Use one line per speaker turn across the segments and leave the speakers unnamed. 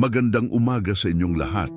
Magandang umaga sa inyong lahat,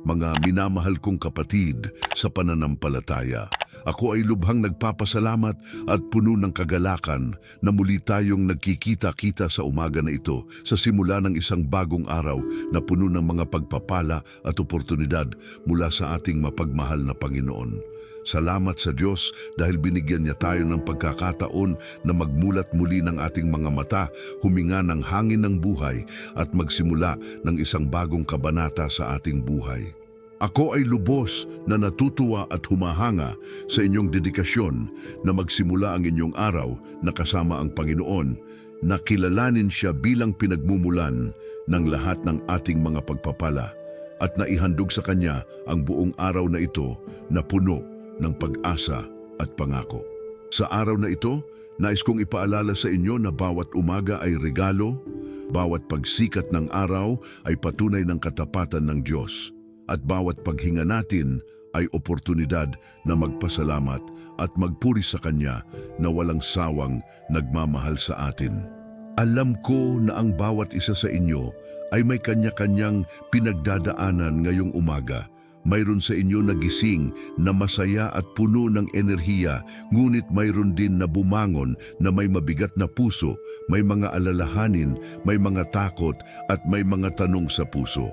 mga minamahal kong kapatid sa pananampalataya. Ako ay lubhang nagpapasalamat at puno ng kagalakan na muli tayong nagkikita-kita sa umaga na ito sa simula ng isang bagong araw na puno ng mga pagpapala at oportunidad mula sa ating mapagmahal na Panginoon. Salamat sa Diyos dahil binigyan niya tayo ng pagkakataon na magmulat muli ng ating mga mata, huminga ng hangin ng buhay at magsimula ng isang bagong kabanata sa ating buhay. Ako ay lubos na natutuwa at humahanga sa inyong dedikasyon na magsimula ang inyong araw na kasama ang Panginoon, na kilalanin siya bilang pinagmumulan ng lahat ng ating mga pagpapala at naihandog sa Kanya ang buong araw na ito na puno ng pag-asa at pangako. Sa araw na ito, nais kong ipaalala sa inyo na bawat umaga ay regalo, bawat pagsikat ng araw ay patunay ng katapatan ng Diyos, at bawat paghinga natin ay oportunidad na magpasalamat at magpuri sa Kanya na walang sawang nagmamahal sa atin. Alam ko na ang bawat isa sa inyo ay may kanya-kanyang pinagdadaanan ngayong umaga. Mayroon sa inyo na gising na masaya at puno ng enerhiya, ngunit mayroon din na bumangon na may mabigat na puso, may mga alalahanin, may mga takot at may mga tanong sa puso.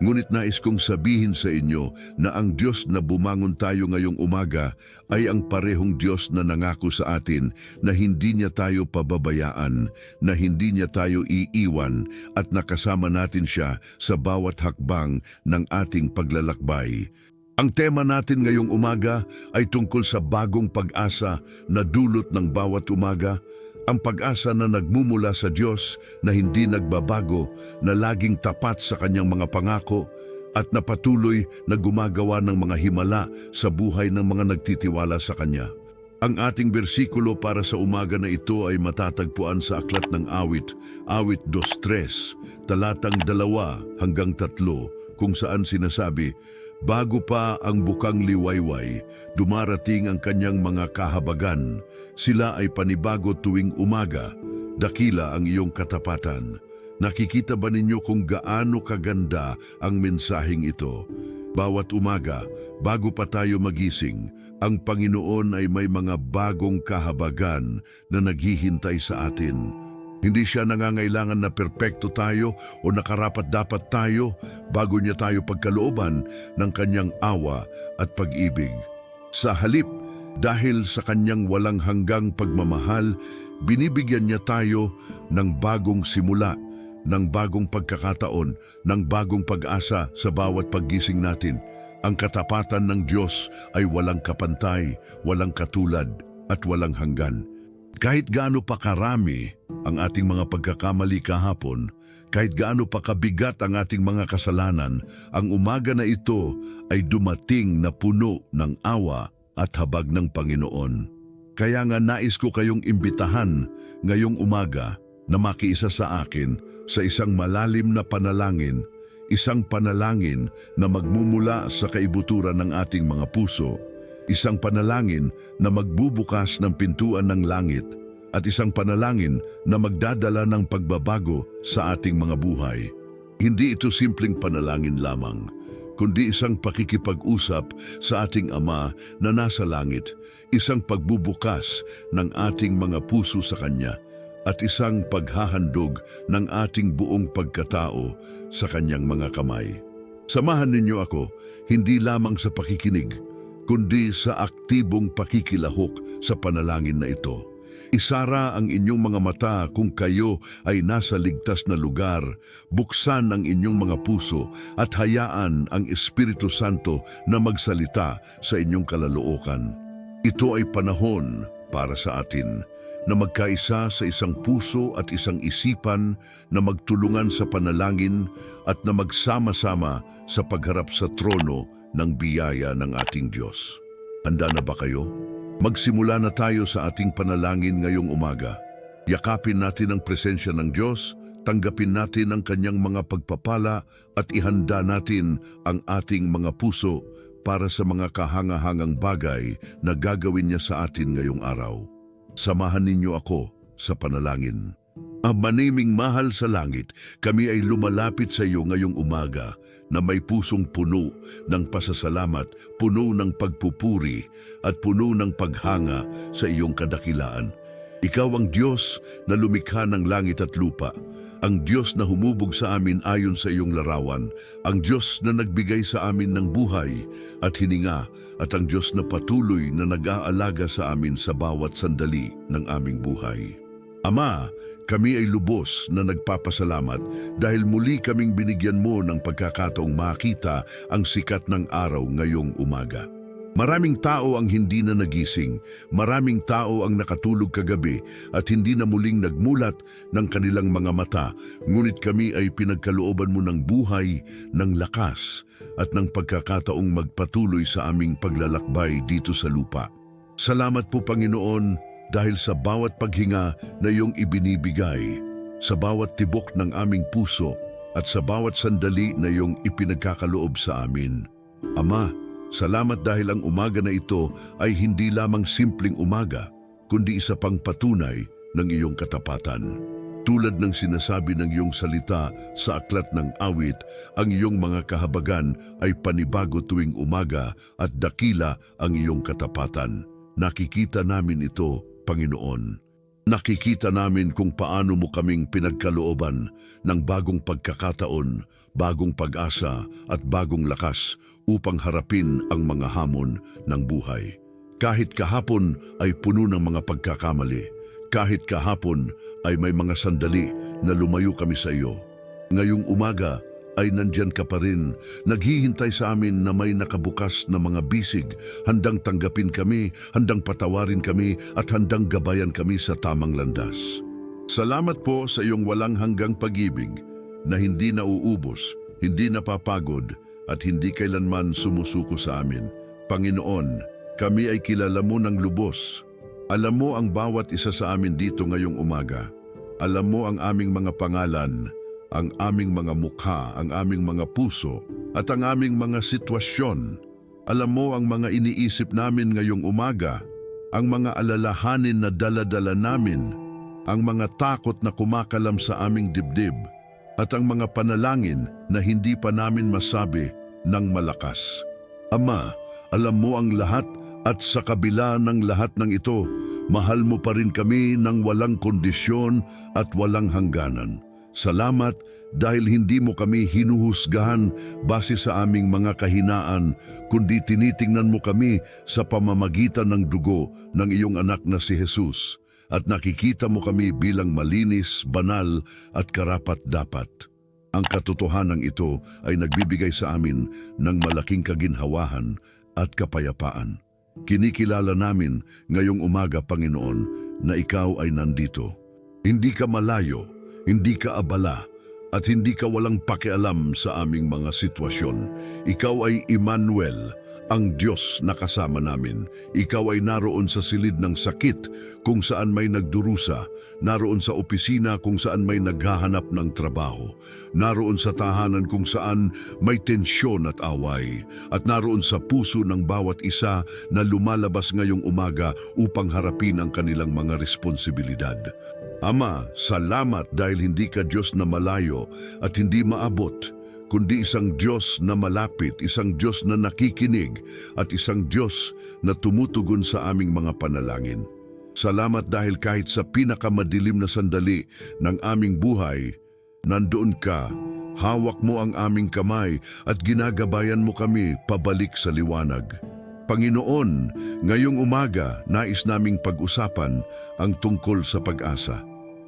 Ngunit nais kong sabihin sa inyo na ang Diyos na bumangon tayo ngayong umaga ay ang parehong Diyos na nangako sa atin na hindi niya tayo pababayaan, na hindi niya tayo iiwan at nakasama natin siya sa bawat hakbang ng ating paglalakbay. Ang tema natin ngayong umaga ay tungkol sa bagong pag-asa na dulot ng bawat umaga. Ang pag-asa na nagmumula sa Diyos na hindi nagbabago, na laging tapat sa Kanyang mga pangako at na patuloy na gumagawa ng mga himala sa buhay ng mga nagtitiwala sa Kanya. Ang ating bersikulo para sa umaga na ito ay matatagpuan sa Aklat ng Awit, Awit 2:3, talatang 2 hanggang 3, kung saan sinasabi, "Bago pa ang bukang liwayway, dumarating ang kanyang mga kahabagan. Sila ay panibago tuwing umaga. Dakila ang iyong katapatan." Nakikita ba ninyo kung gaano kaganda ang mensaheng ito? Bawat umaga, bago pa tayo magising, ang Panginoon ay may mga bagong kahabagan na naghihintay sa atin. Hindi siya nangangailangan na perpekto tayo o nakarapat-dapat tayo bago niya tayo pagkalooban ng kanyang awa at pag-ibig. Sa halip, dahil sa kanyang walang hanggang pagmamahal, binibigyan niya tayo ng bagong simula, ng bagong pagkakataon, ng bagong pag-asa sa bawat paggising natin. Ang katapatan ng Diyos ay walang kapantay, walang katulad, at walang hanggan. Kahit gaano pa karami ang ating mga pagkakamali kahapon, kahit gaano pa kabigat ang ating mga kasalanan, ang umaga na ito ay dumating na puno ng awa at habag ng Panginoon. Kaya nga nais ko kayong imbitahan ngayong umaga na makiisa sa akin sa isang malalim na panalangin, isang panalangin na magmumula sa kaibuturan ng ating mga puso, isang panalangin na magbubukas ng pintuan ng langit, at isang panalangin na magdadala ng pagbabago sa ating mga buhay. Hindi ito simpleng panalangin lamang, kundi isang pakikipag-usap sa ating Ama na nasa langit, isang pagbubukas ng ating mga puso sa Kanya, at isang paghahandog ng ating buong pagkatao sa Kanyang mga kamay. Samahan ninyo ako, hindi lamang sa pakikinig, kundi sa aktibong pakikilahok sa panalangin na ito. Isara ang inyong mga mata kung kayo ay nasa ligtas na lugar, buksan ang inyong mga puso at hayaan ang Espiritu Santo na magsalita sa inyong kalookan. Ito ay panahon para sa atin na magkaisa sa isang puso at isang isipan, na magtulungan sa panalangin at na magsama-sama sa pagharap sa trono ng biyaya ng ating Diyos. Handa na ba kayo? Magsimula na tayo sa ating panalangin ngayong umaga. Yakapin natin ang presensya ng Diyos, tanggapin natin ang Kanyang mga pagpapala at ihanda natin ang ating mga puso para sa mga kahangahangang bagay na gagawin niya sa atin ngayong araw. Samahan ninyo ako sa panalangin. Ama naming mahal sa langit, kami ay lumalapit sa iyo ngayong umaga na may pusong puno ng pasasalamat, puno ng pagpupuri at puno ng paghanga sa iyong kadakilaan. Ikaw ang Diyos na lumikha ng langit at lupa, ang Diyos na humubog sa amin ayon sa iyong larawan, ang Diyos na nagbigay sa amin ng buhay at hininga, at ang Diyos na patuloy na nag-aalaga sa amin sa bawat sandali ng aming buhay. Ama, kami ay lubos na nagpapasalamat dahil muli kaming binigyan mo ng pagkakataong makita ang sikat ng araw ngayong umaga. Maraming tao ang hindi na nagising, maraming tao ang nakatulog kagabi at hindi na muling nagmulat ng kanilang mga mata, ngunit kami ay pinagkalooban mo ng buhay, ng lakas at ng pagkakataong magpatuloy sa aming paglalakbay dito sa lupa. Salamat po Panginoon dahil sa bawat paghinga na iyong ibinibigay, sa bawat tibok ng aming puso at sa bawat sandali na iyong ipinagkakaloob sa amin. Ama, salamat dahil ang umaga na ito ay hindi lamang simpleng umaga, kundi isa pang patunay ng iyong katapatan. Tulad ng sinasabi ng iyong salita sa aklat ng awit, ang iyong mga kahabagan ay panibago tuwing umaga at dakila ang iyong katapatan. Nakikita namin ito, Panginoon. Nakikita namin kung paano mo kaming pinagkalooban ng bagong pagkakataon, bagong pag-asa at bagong lakas upang harapin ang mga hamon ng buhay. Kahit kahapon ay puno ng mga pagkakamali, kahit kahapon ay may mga sandali na lumayo kami sa iyo. Ngayong umaga ay nandyan ka pa rin, naghihintay sa amin na may nakabukas na mga bisig, handang tanggapin kami, handang patawarin kami, at handang gabayan kami sa tamang landas. Salamat po sa iyong walang hanggang pag-ibig na hindi nauubos, hindi napapagod, at hindi kailanman sumusuko sa amin. Panginoon, kami ay kilala mo ng lubos. Alam mo ang bawat isa sa amin dito ngayong umaga. Alam mo ang aming mga pangalan, ang aming mga mukha, ang aming mga puso, at ang aming mga sitwasyon. Alam mo ang mga iniisip namin ngayong umaga, ang mga alalahanin na dala-dala namin, ang mga takot na kumakalam sa aming dibdib, at ang mga panalangin na hindi pa namin masabi ng malakas. Ama, alam mo ang lahat at sa kabila ng lahat ng ito, mahal mo pa rin kami ng walang kondisyon at walang hangganan. Salamat dahil hindi mo kami hinuhusgahan base sa aming mga kahinaan, kundi tinitingnan mo kami sa pamamagitan ng dugo ng iyong anak na si Jesus, at nakikita mo kami bilang malinis, banal at karapat-dapat. Ang katotohanan ito ay nagbibigay sa amin ng malaking kaginhawahan at kapayapaan. Kinikilala namin ngayong umaga, Panginoon, na ikaw ay nandito. Hindi ka malayo, hindi ka abala, at hindi ka walang pakialam sa aming mga sitwasyon. Ikaw ay Emmanuel, ang Diyos na kasama namin. Ikaw ay naroon sa silid ng sakit kung saan may nagdurusa, naroon sa opisina kung saan may naghahanap ng trabaho, naroon sa tahanan kung saan may tensyon at away, at naroon sa puso ng bawat isa na lumalabas ngayong umaga upang harapin ang kanilang mga responsibilidad. Ama, salamat dahil hindi ka Diyos na malayo at hindi maabot, kundi isang Diyos na malapit, isang Diyos na nakikinig, at isang Diyos na tumutugon sa aming mga panalangin. Salamat dahil kahit sa pinakamadilim na sandali ng aming buhay, nandoon ka, hawak mo ang aming kamay at ginagabayan mo kami pabalik sa liwanag. Panginoon, ngayong umaga nais naming pag-usapan ang tungkol sa pag-asa.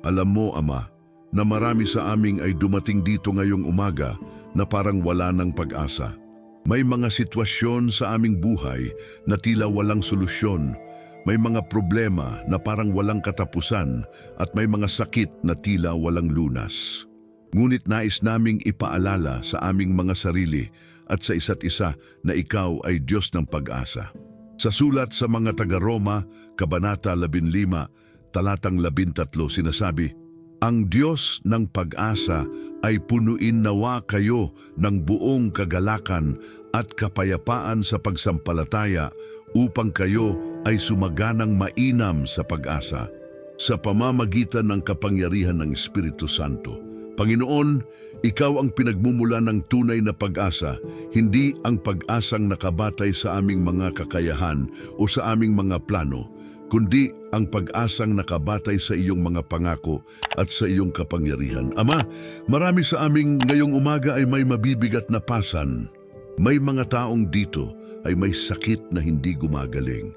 Alam mo, Ama, na marami sa aming ay dumating dito ngayong umaga na parang wala ng pag-asa. May mga sitwasyon sa aming buhay na tila walang solusyon. May mga problema na parang walang katapusan at may mga sakit na tila walang lunas. Ngunit nais naming ipaalala sa aming mga sarili at sa isa't isa na ikaw ay Diyos ng pag-asa. Sa sulat sa mga taga-Roma, Kabanata 15, Talatang 13 sinasabi, "Ang Diyos ng pag-asa ay punuin nawa kayo ng buong kagalakan at kapayapaan sa pagsampalataya upang kayo ay sumaganang mainam sa pag-asa." sa pamamagitan ng kapangyarihan ng Espiritu Santo. Panginoon, Ikaw ang pinagmumula ng tunay na pag-asa, hindi ang pag-asang nakabatay sa aming mga kakayahan o sa aming mga plano, kundi ang pag-asang nakabatay sa iyong mga pangako at sa iyong kapangyarihan. Ama, marami sa aming ngayong umaga ay may mabibigat na pasan. May mga taong dito ay may sakit na hindi gumagaling.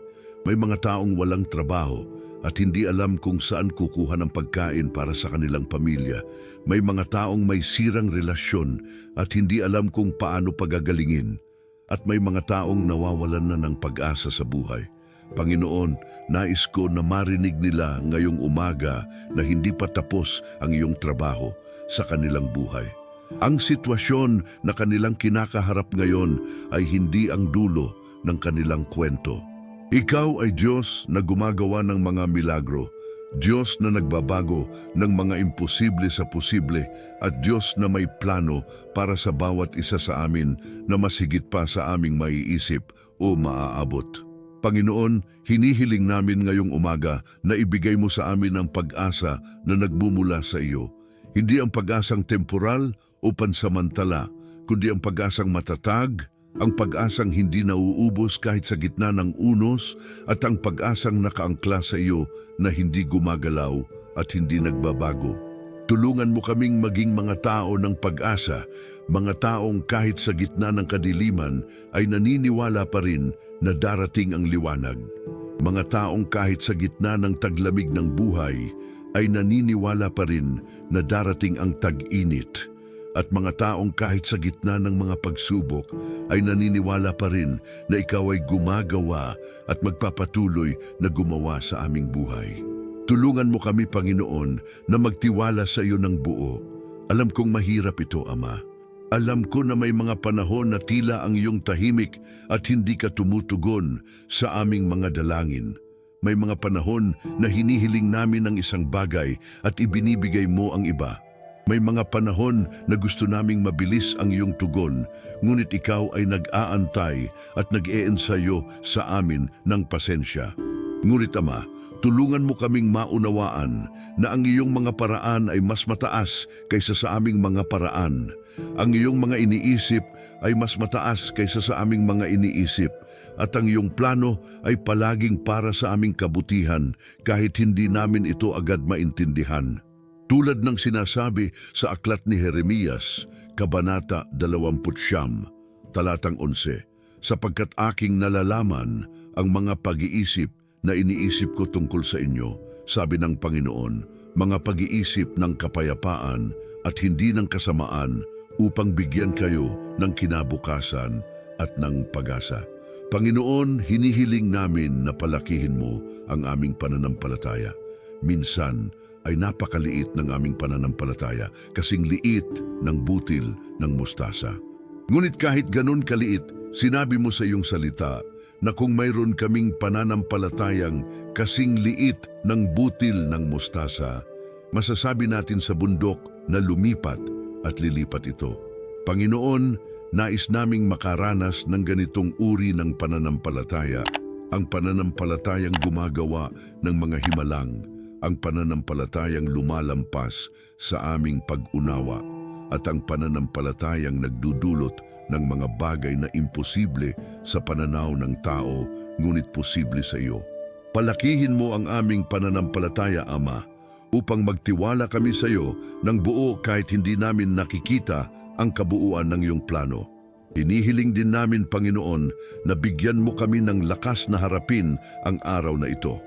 May mga taong walang trabaho at hindi alam kung saan kukuha ng pagkain para sa kanilang pamilya. May mga taong may sirang relasyon at hindi alam kung paano pagagalingin. At may mga taong nawawalan na ng pag-asa sa buhay. Panginoon, nais ko na marinig nila ngayong umaga na hindi pa tapos ang iyong trabaho sa kanilang buhay. Ang sitwasyon na kanilang kinakaharap ngayon ay hindi ang dulo ng kanilang kwento. Ikaw ay Diyos na gumagawa ng mga milagro, Diyos na nagbabago ng mga imposible sa posible at Diyos na may plano para sa bawat isa sa amin na masigit pa sa aming maiisip o maaabot. Panginoon, hinihiling namin ngayong umaga na ibigay mo sa amin ang pag-asa na nagmumula sa iyo. Hindi ang pag-asang temporal o pansamantala, kundi ang pag-asang matatag, ang pag-asang hindi nauubos kahit sa gitna ng unos at ang pag-asang nakaangkla sa iyo na hindi gumagalaw at hindi nagbabago. Tulungan mo kaming maging mga tao ng pag-asa, mga taong kahit sa gitna ng kadiliman ay naniniwala pa rin na darating ang liwanag. Mga taong kahit sa gitna ng taglamig ng buhay ay naniniwala pa rin na darating ang tag-init. At mga taong kahit sa gitna ng mga pagsubok ay naniniwala pa rin na ikaw ay gumagawa at magpapatuloy na gumawa sa aming buhay. Tulungan mo kami, Panginoon, na magtiwala sa iyo ng buo. Alam kong mahirap ito, Ama. Alam ko na may mga panahon na tila ang iyong tahimik at hindi ka tumutugon sa aming mga dalangin. May mga panahon na hinihiling namin ang isang bagay at ibinibigay mo ang iba. May mga panahon na gusto naming mabilis ang iyong tugon, ngunit ikaw ay nag-aantay at nag-eensayo sa amin ng pasensya. Ngunit Ama, tulungan mo kaming maunawaan na ang iyong mga paraan ay mas mataas kaysa sa aming mga paraan. Ang iyong mga iniisip ay mas mataas kaysa sa aming mga iniisip. At ang iyong plano ay palaging para sa aming kabutihan kahit hindi namin ito agad maintindihan. Tulad ng sinasabi sa aklat ni Jeremias, Kabanata 20, talatang 11, sapagkat aking nalalaman ang mga pag-iisip na iniisip ko tungkol sa inyo, sabi ng Panginoon, mga pag-iisip ng kapayapaan at hindi ng kasamaan upang bigyan kayo ng kinabukasan at ng pag-asa. Panginoon, hinihiling namin na palakihin mo ang aming pananampalataya. Minsan ay napakaliit ng aming pananampalataya, kasing liit ng butil ng mustasa. Ngunit kahit ganun kaliit, sinabi mo sa iyong salita na kung mayroon kaming pananampalatayang kasing liit ng butil ng mustasa, masasabi natin sa bundok na lumipat at lilipat ito. Panginoon, nais naming makaranas ng ganitong uri ng pananampalataya, ang pananampalatayang gumagawa ng mga himalang, ang pananampalatayang lumalampas sa aming pag-unawa, at ang pananampalatayang nagdudulot ng mga bagay na imposible sa pananaw ng tao, ngunit posible sa iyo. Palakihin mo ang aming pananampalataya, Ama, upang magtiwala kami sa iyo ng buo kahit hindi namin nakikita ang kabuuan ng iyong plano. Hinihiling din namin, Panginoon, na bigyan mo kami ng lakas na harapin ang araw na ito.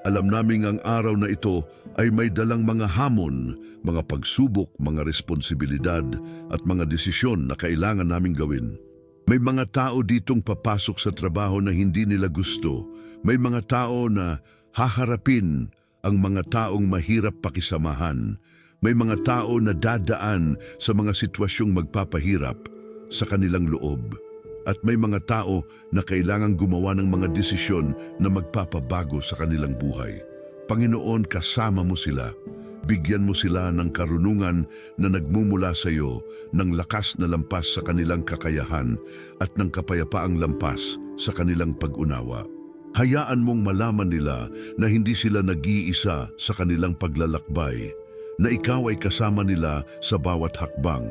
Alam naming ang araw na ito ay may dalang mga hamon, mga pagsubok, mga responsibilidad at mga desisyon na kailangan naming gawin. May mga tao ditong papasok sa trabaho na hindi nila gusto. May mga tao na haharapin ang mga taong mahirap pakisamahan. May mga tao na dadaan sa mga sitwasyong magpapahirap sa kanilang loob. At may mga tao na kailangang gumawa ng mga desisyon na magpapabago sa kanilang buhay. Panginoon, kasama mo sila. Bigyan mo sila ng karunungan na nagmumula sa iyo, ng lakas na lampas sa kanilang kakayahan at ng kapayapaang lampas sa kanilang pag-unawa. Hayaan mong malaman nila na hindi sila nag-iisa sa kanilang paglalakbay, na ikaw ay kasama nila sa bawat hakbang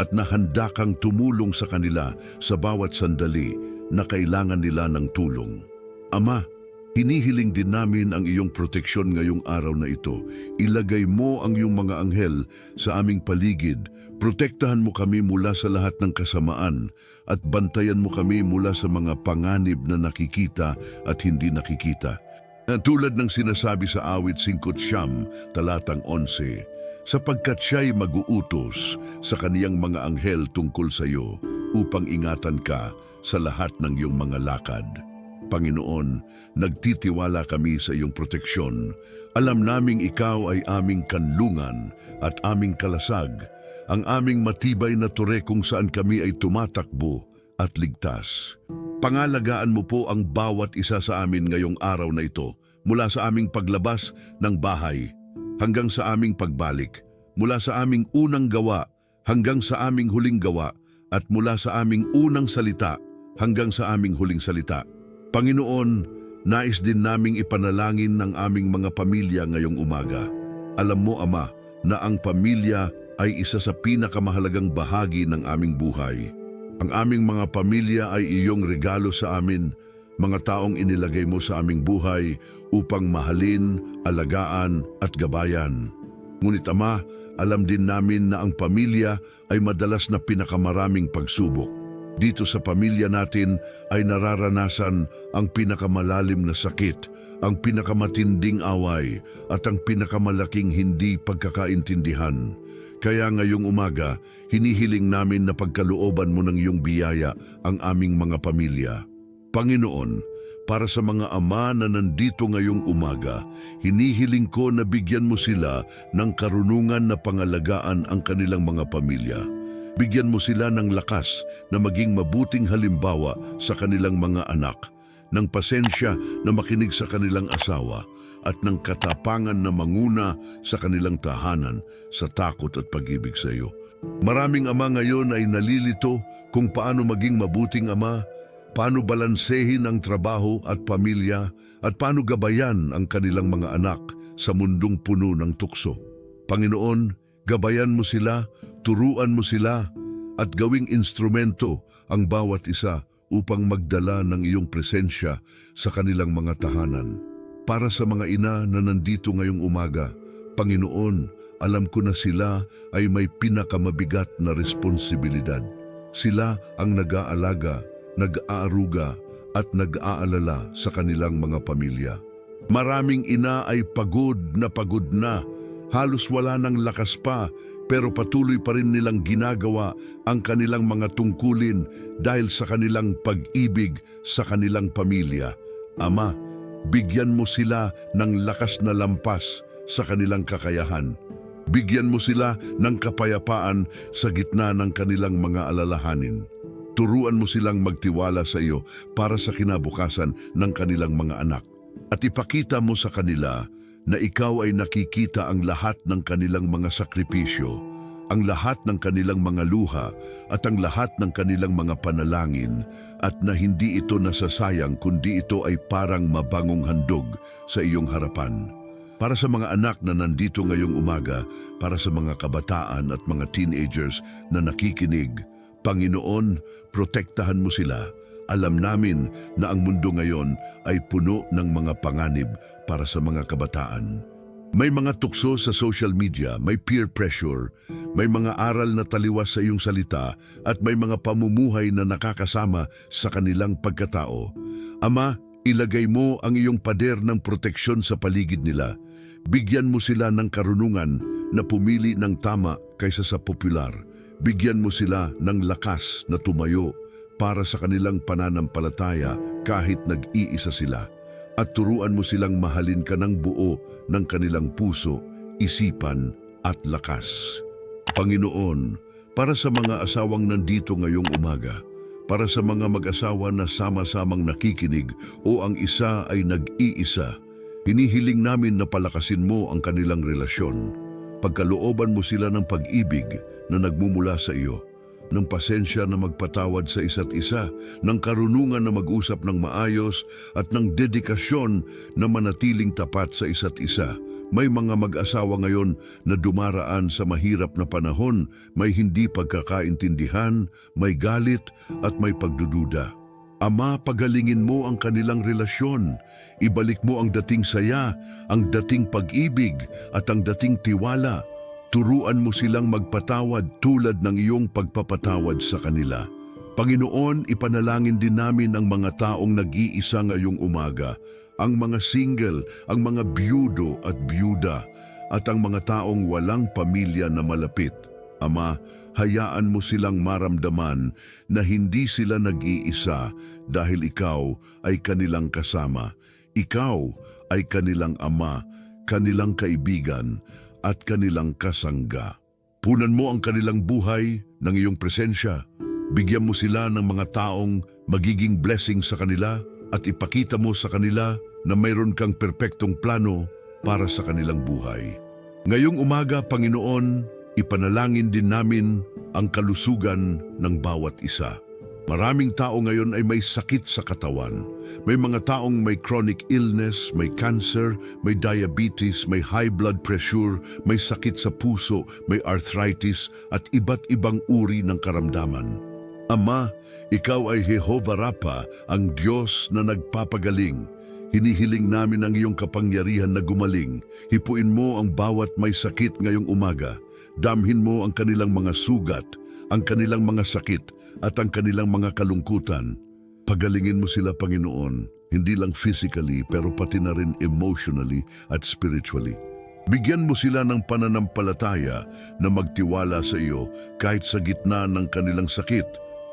at na handa kang tumulong sa kanila sa bawat sandali na kailangan nila ng tulong. Ama, hinihiling din namin ang iyong proteksyon ngayong araw na ito. Ilagay mo ang iyong mga anghel sa aming paligid. Protektahan mo kami mula sa lahat ng kasamaan at bantayan mo kami mula sa mga panganib na nakikita at hindi nakikita. Tulad ng sinasabi sa awit 5 talatang 11, sapagkat siya'y mag-uutos sa kaniyang mga anghel tungkol sa iyo upang ingatan ka sa lahat ng iyong mga lakad. Panginoon, nagtitiwala kami sa iyong proteksyon. Alam naming ikaw ay aming kanlungan at aming kalasag, ang aming matibay na tore kung saan kami ay tumatakbo at ligtas. Pangalagaan mo po ang bawat isa sa amin ngayong araw na ito, mula sa aming paglabas ng bahay hanggang sa aming pagbalik, mula sa aming unang gawa hanggang sa aming huling gawa, at mula sa aming unang salita hanggang sa aming huling salita. Panginoon, nais din naming ipanalangin ng aming mga pamilya ngayong umaga. Alam mo, Ama, na ang pamilya ay isa sa pinakamahalagang bahagi ng aming buhay. Ang aming mga pamilya ay iyong regalo sa amin, mga taong inilagay mo sa aming buhay upang mahalin, alagaan at gabayan. Ngunit Ama, alam din namin na ang pamilya ay madalas na pinakamaraming pagsubok. Dito sa pamilya natin ay nararanasan ang pinakamalalim na sakit, ang pinakamatinding away at ang pinakamalaking hindi pagkakaintindihan. Kaya ngayong umaga, hinihiling namin na pagkalooban mo ng iyong biyaya ang aming mga pamilya. Panginoon, para sa mga ama na nandito ngayong umaga, hinihiling ko na bigyan mo sila ng karunungan na pangalagaan ang kanilang mga pamilya. Bigyan mo sila ng lakas na maging mabuting halimbawa sa kanilang mga anak, ng pasensya na makinig sa kanilang asawa, at ng katapangan na manguna sa kanilang tahanan sa takot at pag-ibig sa iyo. Maraming ama ngayon ay nalilito kung paano maging mabuting ama, paano balansehin ang trabaho at pamilya, at paano gabayan ang kanilang mga anak sa mundong puno ng tukso. Panginoon, gabayan mo sila, turuan mo sila, at gawing instrumento ang bawat isa upang magdala ng iyong presensya sa kanilang mga tahanan. Para sa mga ina na nandito ngayong umaga, Panginoon, alam ko na sila ay may pinakamabigat na responsibilidad. Sila ang nag-aalaga, nag-aaruga, at nag-aalala sa kanilang mga pamilya. Maraming ina ay pagod na, halos wala ng lakas pa, pero patuloy pa rin nilang ginagawa ang kanilang mga tungkulin dahil sa kanilang pag-ibig sa kanilang pamilya. Ama, bigyan mo sila ng lakas na lampas sa kanilang kakayahan. Bigyan mo sila ng kapayapaan sa gitna ng kanilang mga alalahanin. Turuan mo silang magtiwala sa iyo para sa kinabukasan ng kanilang mga anak. At ipakita mo sa kanila na ikaw ay nakikita ang lahat ng kanilang mga sakripisyo, ang lahat ng kanilang mga luha at ang lahat ng kanilang mga panalangin, at na hindi ito nasasayang kundi ito ay parang mabangong handog sa iyong harapan. Para sa mga anak na nandito ngayong umaga, para sa mga kabataan at mga teenagers na nakikinig, Panginoon, protektahan mo sila. Alam namin na ang mundo ngayon ay puno ng mga panganib para sa mga kabataan. May mga tukso sa social media, may peer pressure, may mga aral na taliwas sa iyong salita, at may mga pamumuhay na nakakasama sa kanilang pagkatao. Ama, ilagay mo ang iyong pader ng proteksyon sa paligid nila. Bigyan mo sila ng karunungan na pumili ng tama kaysa sa popular. Bigyan mo sila ng lakas na tumayo para sa kanilang pananampalataya kahit nag-iisa sila. At turuan mo silang mahalin ka ng buo ng kanilang puso, isipan at lakas. Panginoon, para sa mga asawang nandito ngayong umaga, para sa mga mag-asawa na sama-samang nakikinig o ang isa ay nag-iisa, hinihiling namin na palakasin mo ang kanilang relasyon. Pagkalooban mo sila ng pag-ibig na nagmumula sa iyo. ng pasensya na magpatawad sa isa't isa, ng karunungan na mag-usap ng maayos at ng dedikasyon na manatiling tapat sa isa't isa. May mga mag-asawa ngayon na dumaraan sa mahirap na panahon, may hindi pagkakaintindihan, may galit at may pagdududa. Ama, pagalingin mo ang kanilang relasyon. Ibalik mo ang dating saya, ang dating pag-ibig at ang dating tiwala. Turuan mo silang magpatawad tulad ng iyong pagpapatawad sa kanila. Panginoon, ipanalangin din namin ang mga taong nag-iisa ngayong umaga, ang mga single, ang mga biyudo at biyuda, at ang mga taong walang pamilya na malapit. Ama, hayaan mo silang maramdaman na hindi sila nag-iisa dahil ikaw ay kanilang kasama. Ikaw ay kanilang ama, kanilang kaibigan, at kanilang kasangga. Punan mo ang kanilang buhay ng iyong presensya. Bigyan mo sila ng mga taong magiging blessing sa kanila at ipakita mo sa kanila na mayroon kang perpektong plano para sa kanilang buhay. Ngayong umaga, Panginoon, ipanalangin din namin ang kalusugan ng bawat isa. Maraming tao ngayon ay may sakit sa katawan. May mga taong may chronic illness, may cancer, may diabetes, may high blood pressure, may sakit sa puso, may arthritis at iba't ibang uri ng karamdaman. Ama, ikaw ay Jehovah Rapha, ang Diyos na nagpapagaling. Hinihiling namin ang iyong kapangyarihan na gumaling. Hipuin mo ang bawat may sakit ngayong umaga. Damhin mo ang kanilang mga sugat, ang kanilang mga sakit, at ang kanilang mga kalungkutan. Pagalingin mo sila, Panginoon, hindi lang physically pero pati na rin emotionally at spiritually. Bigyan mo sila ng pananampalataya na magtiwala sa iyo kahit sa gitna ng kanilang sakit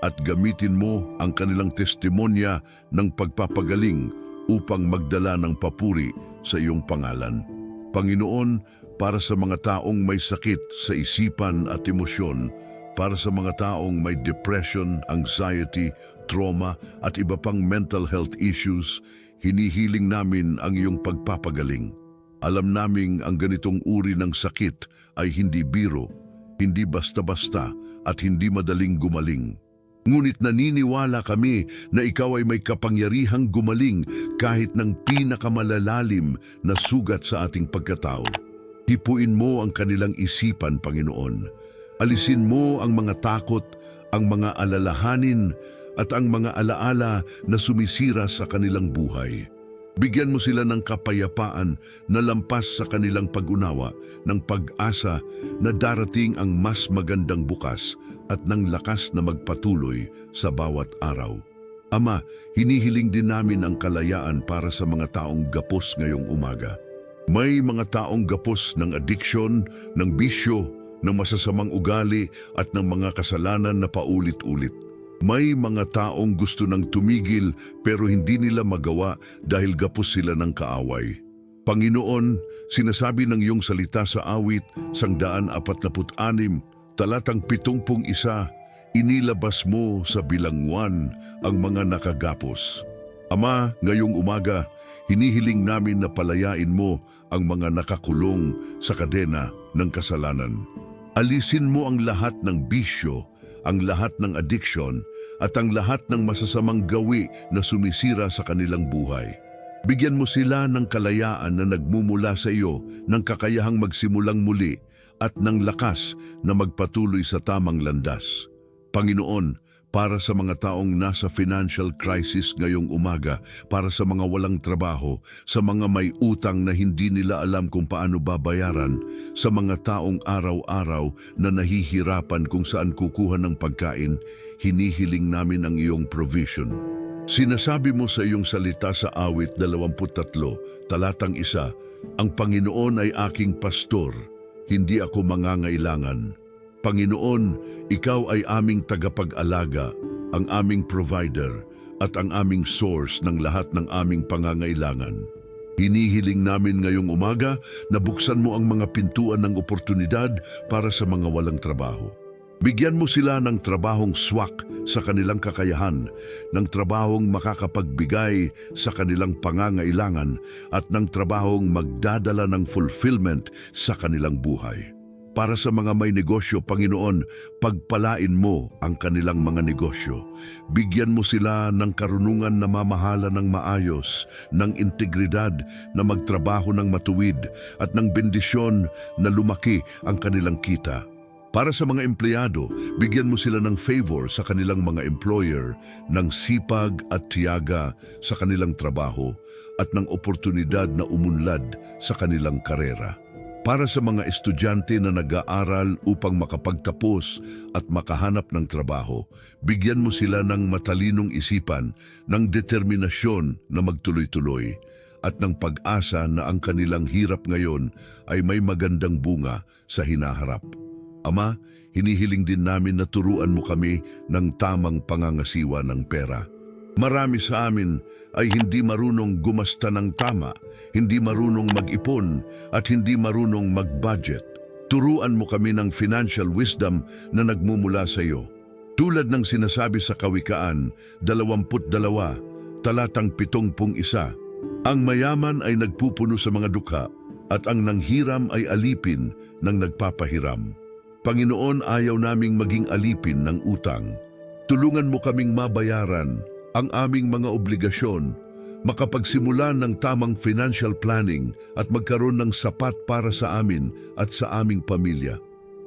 at gamitin mo ang kanilang testimonya ng pagpapagaling upang magdala ng papuri sa iyong pangalan. Panginoon, para sa mga taong may sakit sa isipan at emosyon, para sa mga taong may depression, anxiety, trauma at iba pang mental health issues, hinihiling namin ang iyong pagpapagaling. Alam naming ang ganitong uri ng sakit ay hindi biro, hindi basta-basta at hindi madaling gumaling. Ngunit naniniwala kami na ikaw ay may kapangyarihang gumaling kahit ng pinakamalalalim na sugat sa ating pagkatao. Hipuin mo ang kanilang isipan, Panginoon. Alisin mo ang mga takot, ang mga alalahanin at ang mga alaala na sumisira sa kanilang buhay. Bigyan mo sila ng kapayapaan na lampas sa kanilang pag-unawa, ng pag-asa na darating ang mas magandang bukas at ng lakas na magpatuloy sa bawat araw. Ama, hinihiling din namin ang kalayaan para sa mga taong gapos ngayong umaga. May mga taong gapos ng addiction, ng bisyo, ng masasamang ugali at ng mga kasalanan na paulit-ulit. May mga taong gusto nang tumigil pero hindi nila magawa dahil gapos sila ng kaaway. Panginoon, sinasabi ng iyong salita sa awit 146, talatang 71, inilabas mo sa bilangguan ang mga nakagapos. Ama, ngayong umaga, hinihiling namin na palayain mo ang mga nakakulong sa kadena ng kasalanan. Alisin mo ang lahat ng bisyo, ang lahat ng addiction, at ang lahat ng masasamang gawi na sumisira sa kanilang buhay. Bigyan mo sila ng kalayaan na nagmumula sa iyo, ng kakayahang magsimulang muli, at ng lakas na magpatuloy sa tamang landas. Panginoon, para sa mga taong nasa financial crisis ngayong umaga, para sa mga walang trabaho, sa mga may utang na hindi nila alam kung paano babayaran, sa mga taong araw-araw na nahihirapan kung saan kukuha ng pagkain, hinihiling namin ang iyong provision. Sinasabi mo sa iyong salita sa awit 23, talatang 1, ang Panginoon ay aking pastor, hindi ako mangangailangan. Panginoon, ikaw ay aming tagapag-alaga, ang aming provider, at ang aming source ng lahat ng aming pangangailangan. Hinihiling namin ngayong umaga na buksan mo ang mga pintuan ng oportunidad para sa mga walang trabaho. Bigyan mo sila ng trabahong swak sa kanilang kakayahan, ng trabahong makakapagbigay sa kanilang pangangailangan, at ng trabahong magdadala ng fulfillment sa kanilang buhay. Para sa mga may negosyo, Panginoon, pagpalain mo ang kanilang mga negosyo. Bigyan mo sila ng karunungan na mamahala ng maayos, ng integridad na magtrabaho ng matuwid, at ng bendisyon na lumaki ang kanilang kita. Para sa mga empleyado, bigyan mo sila ng favor sa kanilang mga employer, ng sipag at tiyaga sa kanilang trabaho, at ng oportunidad na umunlad sa kanilang karera. Para sa mga estudyante na nag-aaral upang makapagtapos at makahanap ng trabaho, bigyan mo sila ng matalinong isipan, ng determinasyon na magtuloy-tuloy, at ng pag-asa na ang kanilang hirap ngayon ay may magandang bunga sa hinaharap. Ama, hinihiling din namin na turuan mo kami ng tamang pangangasiwa ng pera. Marami sa amin ay hindi marunong gumasta ng tama, hindi marunong mag-ipon at hindi marunong mag-budget. Turuan mo kami ng financial wisdom na nagmumula sa iyo. Tulad ng sinasabi sa Kawikaan 22, talatang 71, ang mayaman ay nagpupuno sa mga dukha at ang nanghiram ay alipin ng nagpapahiram. Panginoon, ayaw naming maging alipin ng utang. Tulungan mo kaming mabayaran ang aming mga obligasyon, makapagsimula ng tamang financial planning at magkaroon ng sapat para sa amin at sa aming pamilya.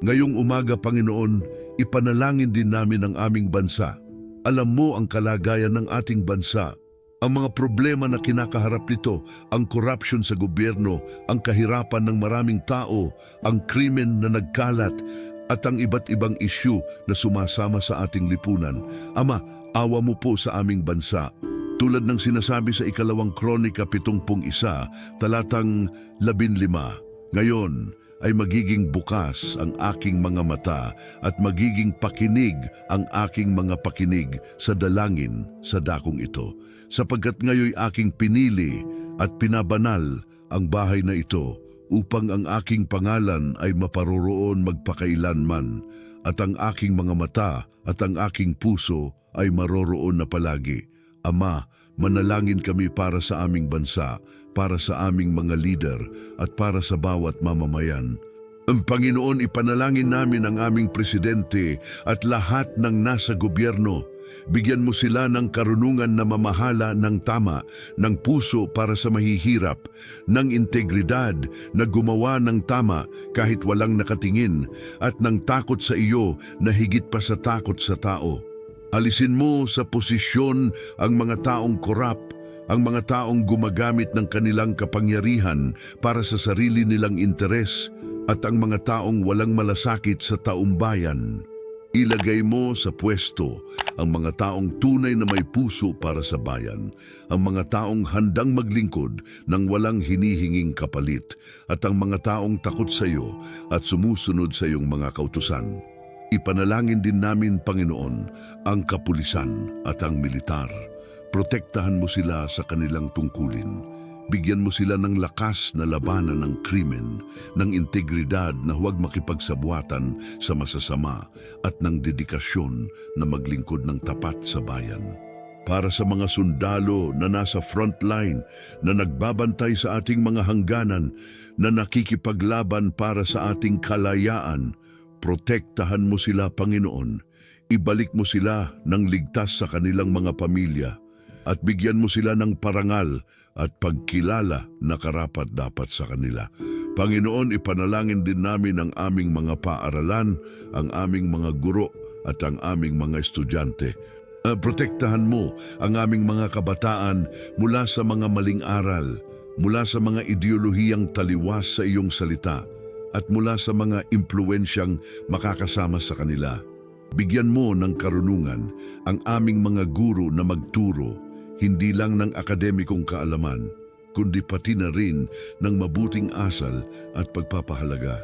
Ngayong umaga, Panginoon, ipanalangin din namin ang aming bansa. Alam mo ang kalagayan ng ating bansa, ang mga problema na kinakaharap nito, ang corruption sa gobyerno, ang kahirapan ng maraming tao, ang krimen na nagkalat, at ang iba't ibang isyu na sumasama sa ating lipunan. Ama, awa mo po sa aming bansa. Tulad ng sinasabi sa 2 Kronika 71, talatang 15, ngayon ay magiging bukas ang aking mga mata at magiging pakinig ang aking mga pakinig sa dalangin sa dakong ito, sapagkat ngayoy aking pinili at pinabanal ang bahay na ito upang ang aking pangalan ay maparoroon magpakailanman, at ang aking mga mata at ang aking puso ay maroroon na palagi. Ama, manalangin kami para sa aming bansa, para sa aming mga leader, at para sa bawat mamamayan. Ang Panginoon, ipanalangin namin ang aming presidente at lahat ng nasa gobyerno. Bigyan mo sila ng karunungan na mamahala ng tama, ng puso para sa mahihirap, ng integridad na gumawa ng tama kahit walang nakatingin, at ng takot sa iyo na higit pa sa takot sa tao. Alisin mo sa posisyon ang mga taong korap, ang mga taong gumagamit ng kanilang kapangyarihan para sa sarili nilang interes, at ang mga taong walang malasakit sa taumbayan. Ilagay mo sa pwesto ang mga taong tunay na may puso para sa bayan, ang mga taong handang maglingkod ng walang hinihinging kapalit, at ang mga taong takot sa iyo at sumusunod sa iyong mga kautusan. Ipanalangin din namin, Panginoon, ang kapulisan at ang militar. Protektahan mo sila sa kanilang tungkulin. Bigyan mo sila ng lakas na labanan ng krimen, ng integridad na huwag makipagsabuatan sa masasama, at ng dedikasyon na maglingkod ng tapat sa bayan. Para sa mga sundalo na nasa frontline, na nagbabantay sa ating mga hangganan, na nakikipaglaban para sa ating kalayaan, protektahan mo sila, Panginoon. Ibalik mo sila ng ligtas sa kanilang mga pamilya, at bigyan mo sila ng parangal at pagkilala na karapat-dapat sa kanila. Panginoon, ipanalangin din namin ang aming mga paaralan, ang aming mga guro at ang aming mga estudyante. Protektahan mo ang aming mga kabataan mula sa mga maling aral, mula sa mga ideolohiyang taliwas sa iyong salita, at mula sa mga impluensyang makakasama sa kanila. Bigyan mo ng karunungan ang aming mga guro na magturo, hindi lang ng akademikong kaalaman, kundi pati na rin ng mabuting asal at pagpapahalaga,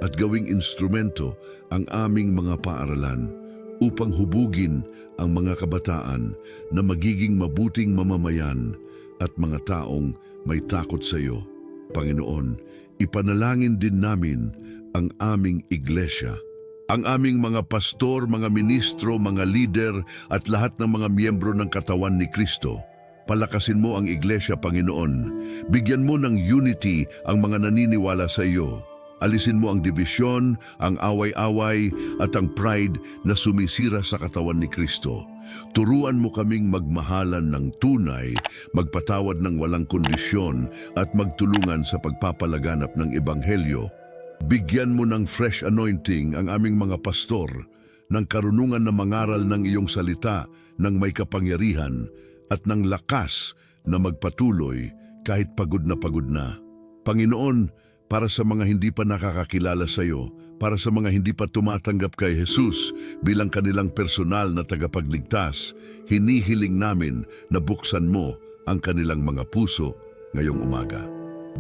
at gawing instrumento ang aming mga paaralan upang hubugin ang mga kabataan na magiging mabuting mamamayan at mga taong may takot sa iyo. Panginoon, ipanalangin din namin ang aming iglesia, ang aming mga pastor, mga ministro, mga lider at lahat ng mga miyembro ng katawan ni Kristo. Palakasin mo ang iglesia, Panginoon. Bigyan mo ng unity ang mga naniniwala sa iyo. Alisin mo ang divisyon, ang away-away at ang pride na sumisira sa katawan ni Kristo. Turuan mo kaming magmahalan ng tunay, magpatawad ng walang kondisyon at magtulungan sa pagpapalaganap ng Ebanghelyo. Bigyan mo ng fresh anointing ang aming mga pastor, ng karunungan na mangaral ng iyong salita ng may kapangyarihan at ng lakas na magpatuloy kahit pagod na. Panginoon, para sa mga hindi pa nakakakilala sa iyo, para sa mga hindi pa tumatanggap kay Jesus bilang kanilang personal na tagapagligtas, hinihiling namin na buksan mo ang kanilang mga puso ngayong umaga.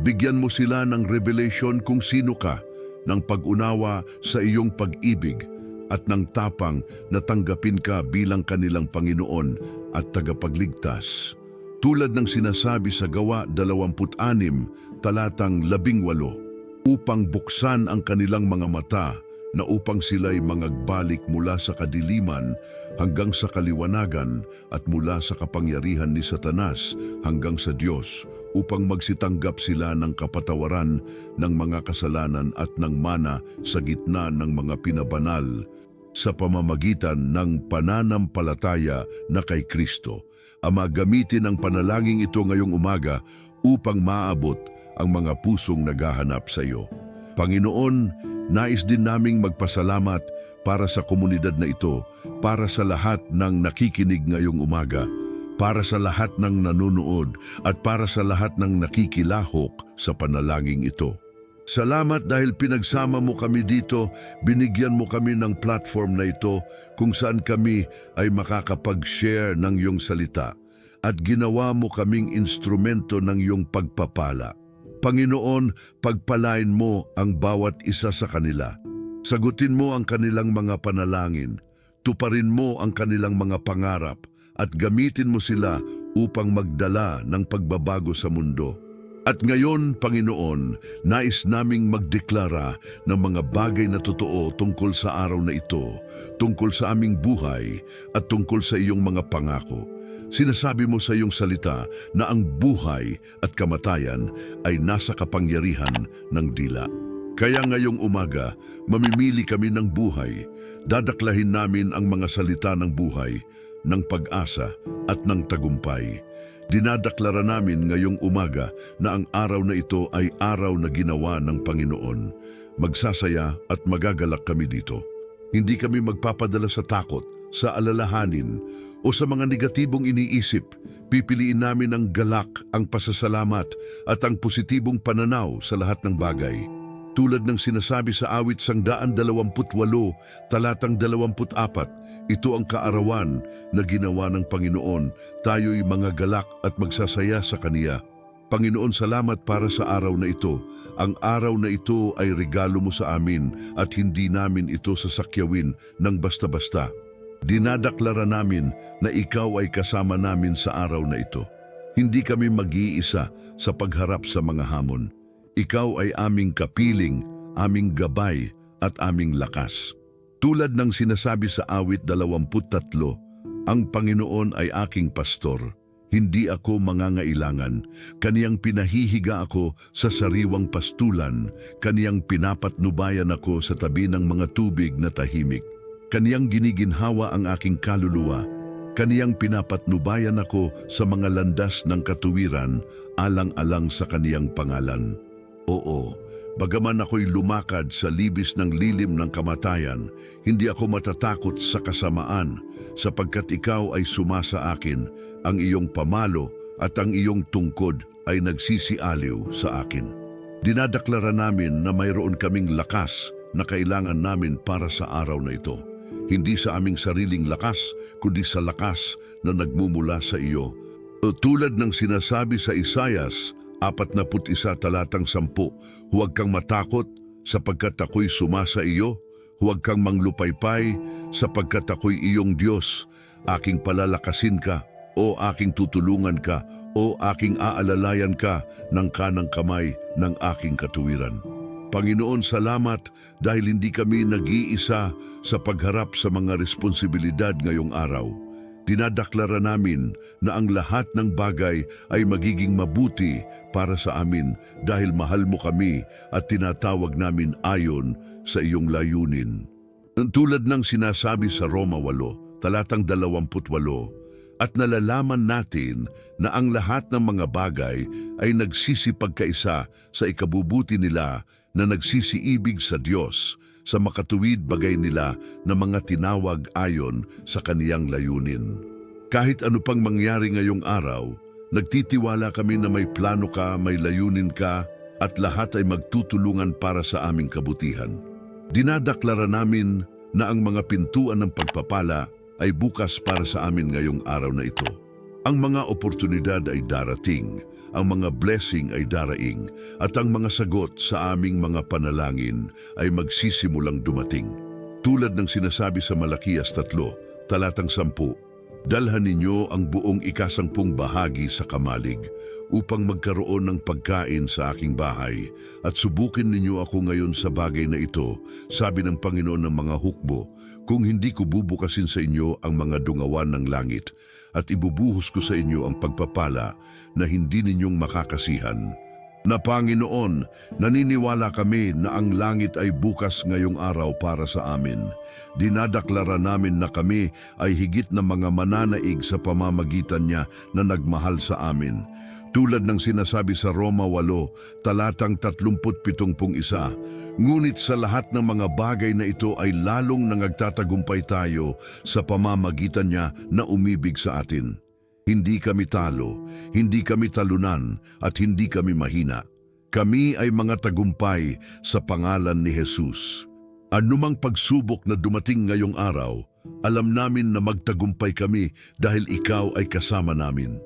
Bigyan mo sila ng revelation kung sino ka, ng pag-unawa sa iyong pag-ibig at ng tapang na tanggapin ka bilang kanilang Panginoon at tagapagligtas. Tulad ng sinasabi sa Gawa 26, talatang 18, upang buksan ang kanilang mga mata na upang sila'y mangagbalik mula sa kadiliman hanggang sa kaliwanagan at mula sa kapangyarihan ni Satanas hanggang sa Diyos, upang magsitanggap sila ng kapatawaran ng mga kasalanan at ng mana sa gitna ng mga pinabanal sa pamamagitan ng pananampalataya na kay Kristo. Ama, gamitin ang panalangin ito ngayong umaga upang maabot ang mga pusong naghahanap sa iyo. Panginoon, nais din naming magpasalamat para sa komunidad na ito, para sa lahat ng nakikinig ngayong umaga, para sa lahat ng nanonood at para sa lahat ng nakikilahok sa panalangin ito. Salamat dahil pinagsama mo kami dito, binigyan mo kami ng platform na ito kung saan kami ay makakapag-share ng iyong salita at ginawa mo kaming instrumento ng iyong pagpapala. Panginoon, pagpalain mo ang bawat isa sa kanila. Sagutin mo ang kanilang mga panalangin, tuparin mo ang kanilang mga pangarap at gamitin mo sila upang magdala ng pagbabago sa mundo. At ngayon, Panginoon, nais naming magdeklara ng mga bagay na totoo tungkol sa araw na ito, tungkol sa aming buhay at tungkol sa iyong mga pangako. Sinasabi mo sa iyong salita na ang buhay at kamatayan ay nasa kapangyarihan ng dila. Kaya ngayong umaga, mamimili kami ng buhay. Dadaklahin namin ang mga salita ng buhay, ng pag-asa at ng tagumpay. Dinadaklara namin ngayong umaga na ang araw na ito ay araw na ginawa ng Panginoon. Magsasaya at magagalak kami dito. Hindi kami magpapadala sa takot, sa alalahanin, o sa mga negatibong iniisip. Pipiliin namin ang galak, ang pasasalamat at ang positibong pananaw sa lahat ng bagay. Tulad ng sinasabi sa awit 128, talatang 24, ito ang kaarawan na ginawa ng Panginoon, tayo'y mga galak at magsasaya sa Kaniya. Panginoon, salamat para sa araw na ito. Ang araw na ito ay regalo mo sa amin at hindi namin ito sasakyawin ng basta-basta. Dinadaklara namin na ikaw ay kasama namin sa araw na ito. Hindi kami mag-iisa sa pagharap sa mga hamon. Ikaw ay aming kapiling, aming gabay at aming lakas. Tulad ng sinasabi sa awit 23, ang Panginoon ay aking pastor. Hindi ako mangangailangan. Kaniyang pinahihiga ako sa sariwang pastulan. Kaniyang pinapatnubayan ako sa tabi ng mga tubig na tahimik. Kaniyang giniginhawa ang aking kaluluwa. Kaniyang pinapatnubayan ako sa mga landas ng katuwiran, alang-alang sa kaniyang pangalan. Oo, bagaman ako'y lumakad sa libis ng lilim ng kamatayan, hindi ako matatakot sa kasamaan, sapagkat ikaw ay sumasa akin, ang iyong pamalo at ang iyong tungkod ay nagsisialiw sa akin. Dinadaklara namin na mayroon kaming lakas na kailangan namin para sa araw na ito. Hindi sa aming sariling lakas, kundi sa lakas na nagmumula sa iyo. Tulad ng sinasabi sa Isayas 41 talatang 10, huwag kang matakot sapagkat ako'y sumasa iyo, huwag kang manglupaypay sapagkat ako'y iyong Diyos. Aking palalakasin ka o aking tutulungan ka o aking aalalayan ka ng kanang kamay ng aking katuwiran. Panginoon, salamat dahil hindi kami nag-iisa sa pagharap sa mga responsibilidad ngayong araw. Dinadaklara namin na ang lahat ng bagay ay magiging mabuti para sa amin dahil mahal mo kami at tinatawag namin ayon sa iyong layunin. Tulad ng sinasabi sa Roma 8, talatang 28, at nalalaman natin na ang lahat ng mga bagay ay nagsisipagkaisa sa ikabubuti nila na nagsisiibig sa Diyos sa makatuwid bagay nila na mga tinawag ayon sa kaniyang layunin. Kahit ano pang mangyari ngayong araw, nagtitiwala kami na may plano ka, may layunin ka, at lahat ay magtutulungan para sa aming kabutihan. Dinadaklara namin na ang mga pintuan ng pagpapala ay bukas para sa amin ngayong araw na ito. Ang mga oportunidad ay darating, ang mga blessing ay daraing, at ang mga sagot sa aming mga panalangin ay magsisimulang dumating. Tulad ng sinasabi sa Malakias 3, talatang 10, dalhan ninyo ang buong ika-10 bahagi sa kamalig upang magkaroon ng pagkain sa aking bahay at subukin ninyo ako ngayon sa bagay na ito, sabi ng Panginoon ng mga hukbo, kung hindi ko bubukasin sa inyo ang mga dungawan ng langit at ibubuhos ko sa inyo ang pagpapala na hindi ninyong makakasihan. Na Panginoon, naniniwala kami na ang langit ay bukas ngayong araw para sa amin. Dinadaklara namin na kami ay higit na mga mananaig sa pamamagitan niya na nagmahal sa amin. Tulad ng sinasabi sa Roma 8, talatang 37, ngunit sa lahat ng mga bagay na ito ay lalong nangagtatagumpay tayo sa pamamagitan niya na umibig sa atin. Hindi kami talo, hindi kami talunan, at hindi kami mahina. Kami ay mga tagumpay sa pangalan ni Jesus. Anumang pagsubok na dumating ngayong araw, alam namin na magtagumpay kami dahil ikaw ay kasama namin.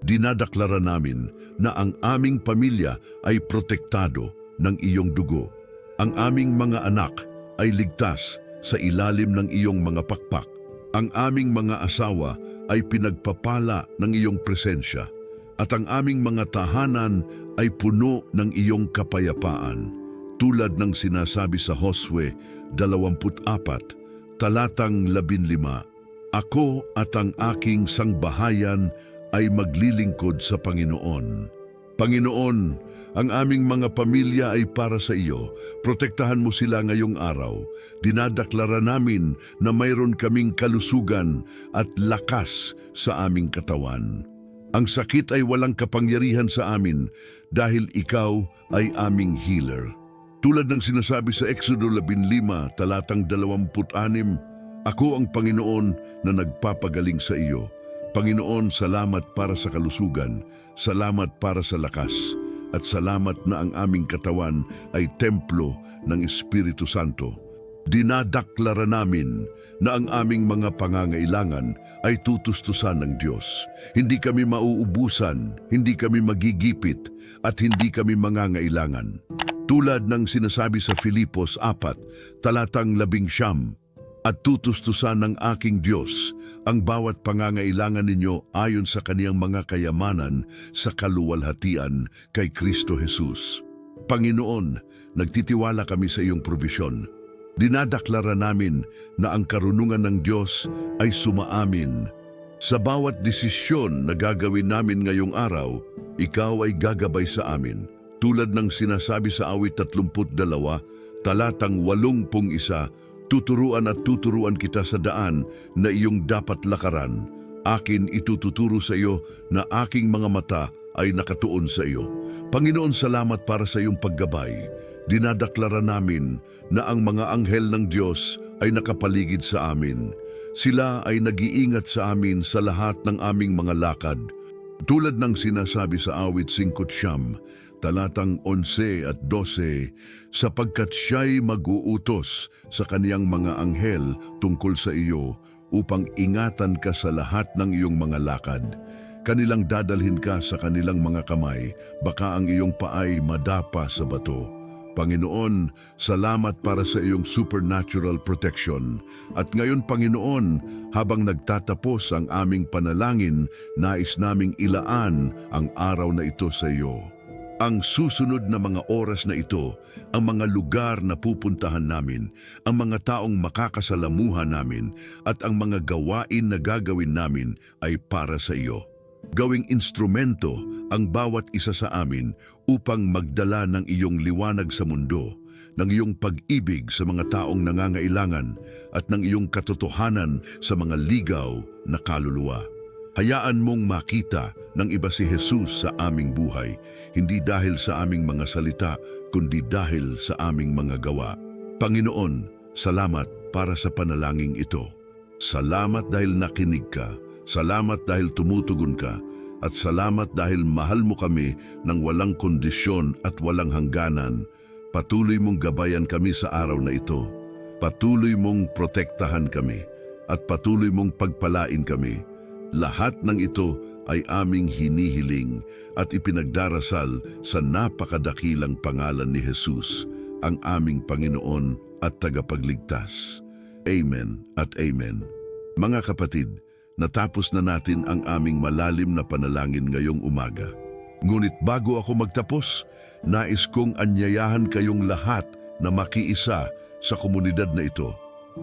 Dinadaklara namin na ang aming pamilya ay protektado ng iyong dugo. Ang aming mga anak ay ligtas sa ilalim ng iyong mga pakpak. Ang aming mga asawa ay pinagpapala ng iyong presensya at ang aming mga tahanan ay puno ng iyong kapayapaan. Tulad ng sinasabi sa Josue 24, talatang 15, ako at ang aking sangbahayan ay maglilingkod sa Panginoon. Panginoon, ang aming mga pamilya ay para sa iyo. Protektahan mo sila ngayong araw. Dinadaklara namin na mayroon kaming kalusugan at lakas sa aming katawan. Ang sakit ay walang kapangyarihan sa amin dahil ikaw ay aming healer. Tulad ng sinasabi sa Exodo 15, talatang 26, ako ang Panginoon na nagpapagaling sa iyo. Panginoon, salamat para sa kalusugan, salamat para sa lakas, at salamat na ang aming katawan ay templo ng Espiritu Santo. Dinadaklara namin na ang aming mga pangangailangan ay tutustusan ng Diyos. Hindi kami mauubusan, hindi kami magigipit, at hindi kami mangangailangan. Tulad ng sinasabi sa Filipos 4, talatang 11, at tutustusan ng aking Diyos ang bawat pangangailangan ninyo ayon sa kaniyang mga kayamanan sa kaluwalhatian kay Kristo Jesus. Panginoon, nagtitiwala kami sa iyong provisyon. Dinadaklara namin na ang karunungan ng Diyos ay sumaamin. Sa bawat desisyon na gagawin namin ngayong araw, ikaw ay gagabay sa amin. Tulad ng sinasabi sa awit 32, talatang 81, tuturuan at tuturuan kita sa daan na iyong dapat lakaran. Akin itututuro sa iyo na aking mga mata ay nakatuon sa iyo. Panginoon, salamat para sa iyong paggabay. Dinadaklara namin na ang mga anghel ng Diyos ay nakapaligid sa amin. Sila ay nag-iingat sa amin sa lahat ng aming mga lakad. Tulad ng sinasabi sa awit 5, talatang 11 at 12, sapagkat siya'y mag-uutos sa kaniyang mga anghel tungkol sa iyo upang ingatan ka sa lahat ng iyong mga lakad. Kanilang dadalhin ka sa kanilang mga kamay, baka ang iyong paay madapa sa bato. Panginoon, salamat para sa iyong supernatural protection. At ngayon, Panginoon, habang nagtatapos ang aming panalangin, nais naming ilaan ang araw na ito sa iyo. Ang susunod na mga oras na ito, ang mga lugar na pupuntahan namin, ang mga taong makakasalamuhan namin, at ang mga gawain na gagawin namin ay para sa iyo. Gawing instrumento ang bawat isa sa amin upang magdala ng iyong liwanag sa mundo, ng iyong pag-ibig sa mga taong nangangailangan, at ng iyong katotohanan sa mga ligaw na kaluluwa. Hayaan mong makita ng iba si Jesus sa aming buhay, hindi dahil sa aming mga salita, kundi dahil sa aming mga gawa. Panginoon, salamat para sa panalangin ito. Salamat dahil nakinig ka, salamat dahil tumutugon ka, at salamat dahil mahal mo kami ng walang kondisyon at walang hangganan. Patuloy mong gabayan kami sa araw na ito. Patuloy mong protektahan kami, at patuloy mong pagpalain kami. Lahat ng ito ay aming hinihiling at ipinagdarasal sa napakadakilang pangalan ni Jesus, ang aming Panginoon at tagapagligtas. Amen at amen. Mga kapatid, natapos na natin ang aming malalim na panalangin ngayong umaga. Ngunit bago ako magtapos, nais kong anyayahan kayong lahat na makiisa sa komunidad na ito.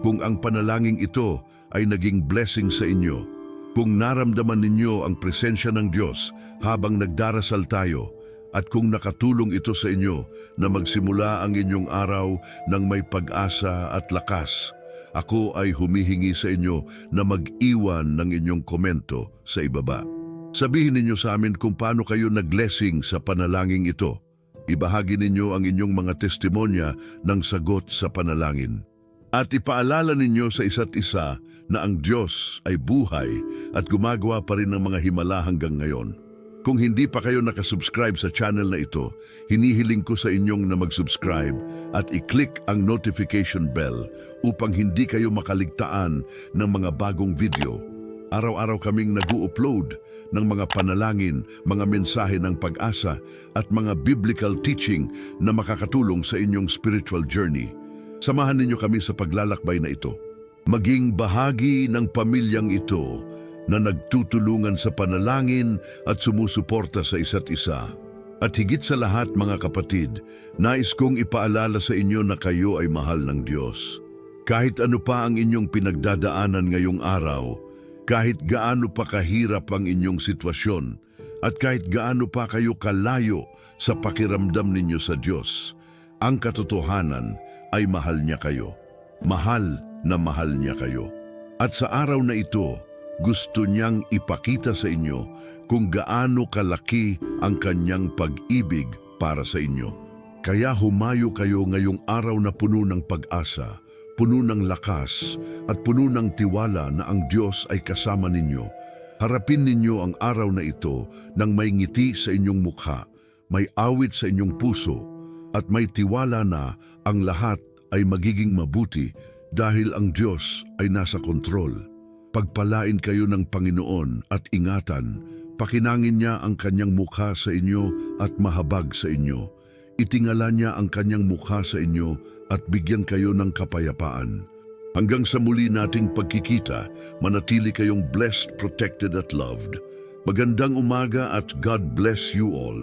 Kung ang panalangin ito ay naging blessing sa inyo, kung naramdaman ninyo ang presensya ng Diyos habang nagdarasal tayo, at kung nakatulong ito sa inyo na magsimula ang inyong araw ng may pag-asa at lakas, ako ay humihingi sa inyo na mag-iwan ng inyong komento sa ibaba. Sabihin ninyo sa amin kung paano kayo nag-blessing sa panalangin ito. Ibahagi ninyo ang inyong mga testimonya ng sagot sa panalangin. At ipaalala ninyo sa isa't isa na ang Diyos ay buhay at gumagawa pa rin ng mga himala hanggang ngayon. Kung hindi pa kayo nakasubscribe sa channel na ito, hinihiling ko sa inyong na mag-subscribe at i-click ang notification bell upang hindi kayo makaligtaan ng mga bagong video. Araw-araw kaming nag-u-upload ng mga panalangin, mga mensahe ng pag-asa at mga biblical teaching na makakatulong sa inyong spiritual journey. Samahan ninyo kami sa paglalakbay na ito. Maging bahagi ng pamilyang ito na nagtutulungan sa panalangin at sumusuporta sa isa't isa. At higit sa lahat mga kapatid, nais kong ipaalala sa inyo na kayo ay mahal ng Diyos. Kahit ano pa ang inyong pinagdadaanan ngayong araw, kahit gaano pa kahirap ang inyong sitwasyon, at kahit gaano pa kayo kalayo sa pakiramdam ninyo sa Diyos, ang katotohanan ay mahal niya kayo. Mahal na mahal niya kayo. At sa araw na ito, gusto niyang ipakita sa inyo kung gaano kalaki ang kanyang pag-ibig para sa inyo. Kaya humayo kayo ngayong araw na puno ng pag-asa, puno ng lakas, at puno ng tiwala na ang Diyos ay kasama ninyo. Harapin ninyo ang araw na ito nang may ngiti sa inyong mukha, may awit sa inyong puso, at may tiwala na ang lahat ay magiging mabuti dahil ang Diyos ay nasa kontrol. Pagpalain kayo ng Panginoon at ingatan, pakinangin niya ang kanyang mukha sa inyo at mahabag sa inyo. Itingala niya ang kanyang mukha sa inyo at bigyan kayo ng kapayapaan. Hanggang sa muli nating pagkikita, manatili kayong blessed, protected at loved. Magandang umaga at God bless you all.